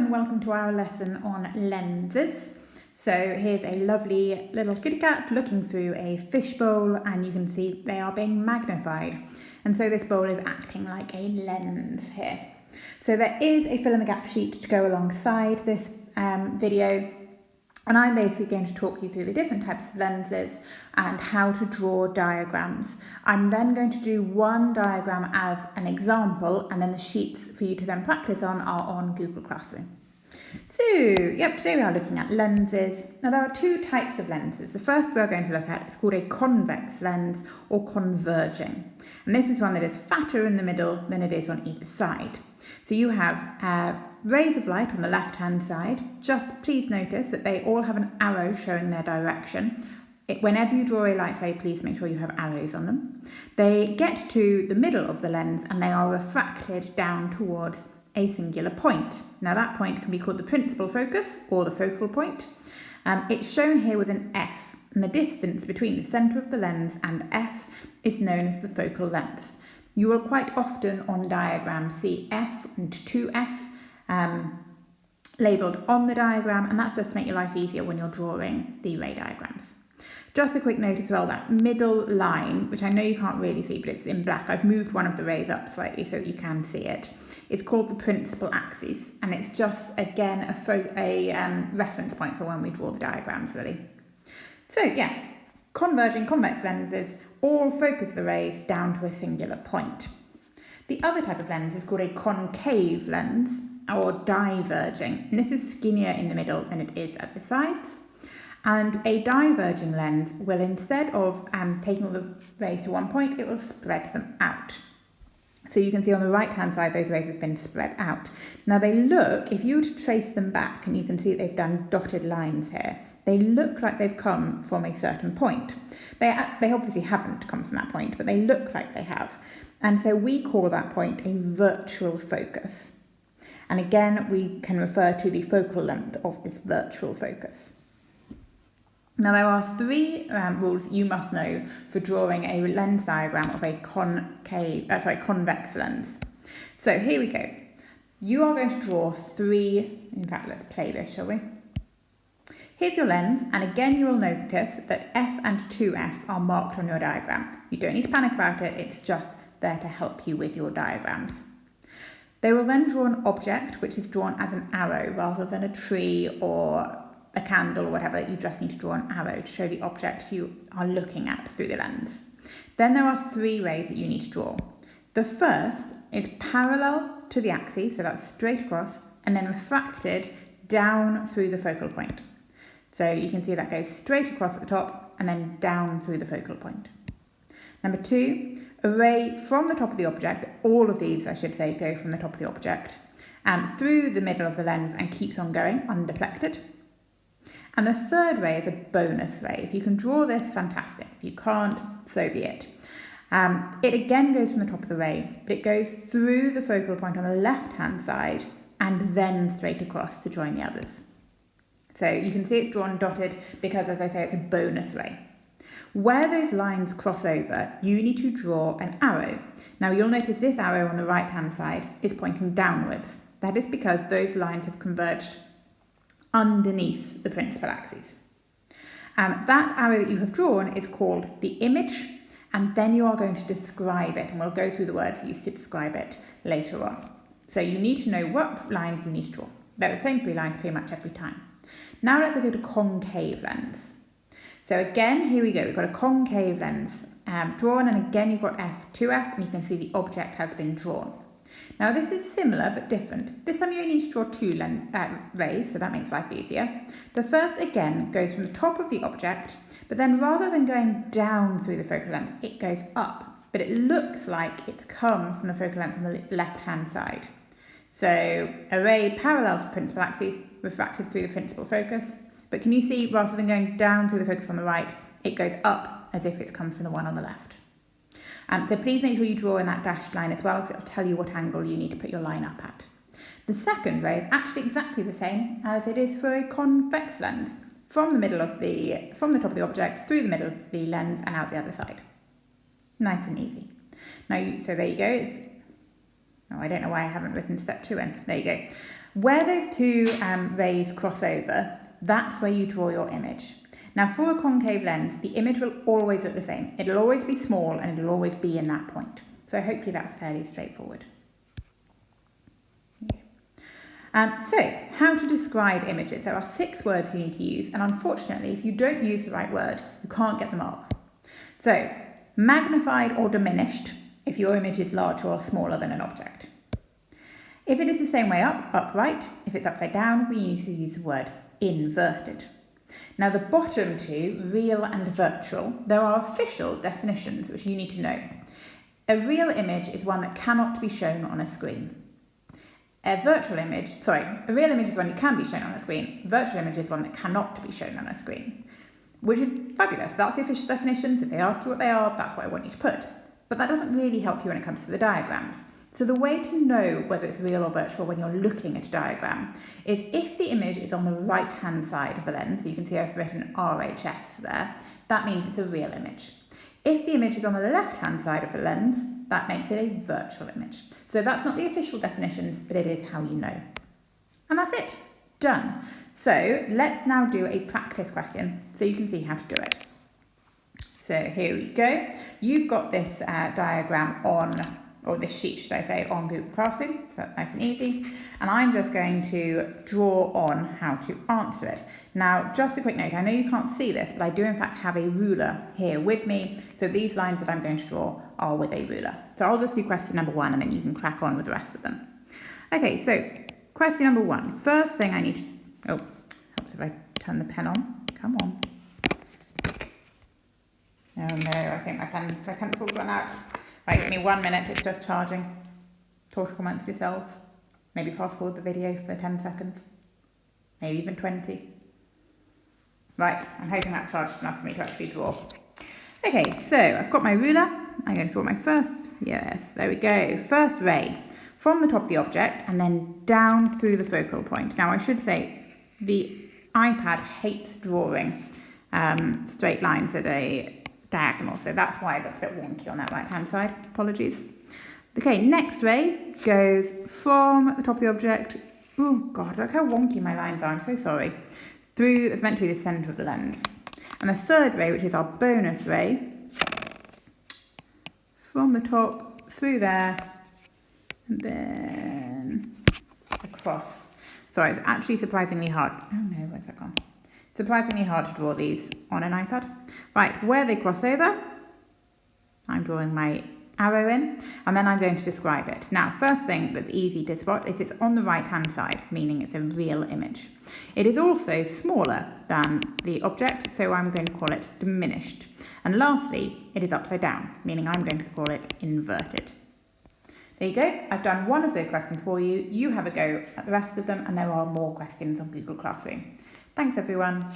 and welcome to our lesson on lenses. So here's a lovely little kitty cat looking through a fishbowl, and you can see they are being magnified. And so this bowl is acting like a lens here. So there is a fill in the gap sheet to go alongside this video. And I'm basically going to talk you through the different types of lenses and how to draw diagrams. I'm then going to do one diagram as an example, and then the sheets for you to then practice on are on Google Classroom. So, today we are looking at lenses. Now there are two types of lenses. The first we are going to look at is called a convex lens or converging. And this is one that is fatter in the middle than it is on either side. So you have rays of light on the left-hand side. Just please notice that they all have an arrow showing their direction. Whenever you draw a light ray, please make sure you have arrows on them. They get to the middle of the lens and they are refracted down towards a singular point. Now that point can be called the principal focus or the focal point. It's shown here with an F, and the distance between the centre of the lens and F is known as the focal length. You will quite often on diagrams see F and 2F labelled on the diagram, and that's just to make your life easier when you're drawing the ray diagrams. Just a quick note as well, that middle line, which I know you can't really see, but it's in black. I've moved one of the rays up slightly so that you can see it. It's called the principal axis, and it's just, again, a reference point for when we draw the diagrams, really. So, yes, converging convex lenses all focus the rays down to a singular point. The other type of lens is called a concave lens, or diverging, and this is skinnier in the middle than it is at the sides. And a diverging lens will, instead of taking all the rays to one point, it will spread them out. So you can see on the right hand side those rays have been spread out. Now they look, if you were to trace them back, and you can see they've done dotted lines here, they look like they've come from a certain point. They obviously haven't come from that point, but they look like they have. And so we call that point a virtual focus. And again, we can refer to the focal length of this virtual focus. Now there are three rules you must know for drawing a lens diagram of a convex lens. So here we go. You are going to draw three, in fact let's play this, shall we? Here's your lens, and again you will notice that F and 2F are marked on your diagram. You don't need to panic about it, it's just there to help you with your diagrams. They will then draw an object which is drawn as an arrow rather than a tree or a candle or whatever. You just need to draw an arrow to show the object you are looking at through the lens. Then there are three rays that you need to draw. The first is parallel to the axis, so that's straight across, and then refracted down through the focal point. So you can see that goes straight across at the top and then down through the focal point. Number two, a ray from the top of the object, all of these I should say go from the top of the object, through the middle of the lens and keeps on going undeflected. And the third ray is a bonus ray. If you can draw this, fantastic. If you can't, so be it. It again goes from the top of the ray, but it goes through the focal point on the left-hand side and then straight across to join the others. So you can see it's drawn dotted because, as I say, it's a bonus ray. Where those lines cross over, you need to draw an arrow. Now you'll notice this arrow on the right-hand side is pointing downwards. That is because those lines have converged underneath the principal axis. That arrow that you have drawn is called the image, and then you are going to describe it, and we'll go through the words used to describe it later on. So you need to know what lines you need to draw. They're the same three lines pretty much every time. Now let's look at a concave lens. So again, here we go, we've got a concave lens drawn, and again you've got F, 2F, and you can see the object has been drawn. Now this is similar but different. This time you only need to draw two rays, so that makes life easier. The first again goes from the top of the object, but then rather than going down through the focal length, it goes up, but it looks like it's come from the focal length on the left-hand side. So a ray parallel to the principal axis, refracted through the principal focus, but can you see rather than going down through the focus on the right, it goes up as if it's come from the one on the left. So please make sure you draw in that dashed line as well, because it'll tell you what angle you need to put your line up at. The second ray is actually exactly the same as it is for a convex lens, from the top of the object, through the middle of the lens and out the other side. Nice and easy. Now, so there you go. I don't know why I haven't written step 2 in. There you go. Where those two rays cross over, that's where you draw your image. Now for a concave lens, the image will always look the same. It'll always be small and it'll always be in that point. So hopefully that's fairly straightforward. So how to describe images. There are 6 words you need to use, and unfortunately if you don't use the right word, you can't get the mark. So magnified or diminished if your image is larger or smaller than an object. If it is the same way up, upright. If it's upside down, we need to use the word inverted. Now the bottom 2, real and virtual, there are official definitions which you need to know. A real image is one that cannot be shown on a screen. A real image is one that can be shown on a screen. Virtual image is one that cannot be shown on a screen, which is fabulous. That's the official definitions. If they ask you what they are, that's what I want you to put. But that doesn't really help you when it comes to the diagrams. So the way to know whether it's real or virtual when you're looking at a diagram is if the image is on the right-hand side of the lens, so you can see I've written RHS there, that means it's a real image. If the image is on the left-hand side of the lens, that makes it a virtual image. So that's not the official definitions, but it is how you know. And that's it. Done. So let's now do a practice question so you can see how to do it. So here we go. You've got this diagram on, or this sheet, should I say, on Google Classroom. So that's nice and easy. And I'm just going to draw on how to answer it. Now, just a quick note, I know you can't see this, but I do in fact have a ruler here with me. So these lines that I'm going to draw are with a ruler. So I'll just do question number 1 and then you can crack on with the rest of them. Okay, so question number 1. First thing I need to, oh, helps if I turn the pen on. Come on. Oh no, I think my pencil's run out. Right, give me 1 minute, it's just charging. Talk amongst yourselves. Maybe fast forward the video for 10 seconds. Maybe even 20. Right, I'm hoping that's charged enough for me to actually draw. Okay, so I've got my ruler. I'm going to draw my first, yes, there we go. First ray from the top of the object and then down through the focal point. Now I should say the iPad hates drawing straight lines at a diagonal, so that's why it looks a bit wonky on that right hand side. Apologies. Okay, next ray goes from the top of the object, oh god, look how wonky my lines are, I'm so sorry, through, it's meant to be the centre of the lens. And the third ray, which is our bonus ray, from the top through there and then across. Sorry, it's actually surprisingly hard. Oh no, where's that gone? Surprisingly hard to draw these on an iPad. Right, where they cross over, I'm drawing my arrow in, and then I'm going to describe it. Now, first thing that's easy to spot is it's on the right-hand side, meaning it's a real image. It is also smaller than the object, so I'm going to call it diminished. And lastly, it is upside down, meaning I'm going to call it inverted. There you go. I've done one of those questions for you. You have a go at the rest of them, and there are more questions on Google Classroom. Thanks, everyone.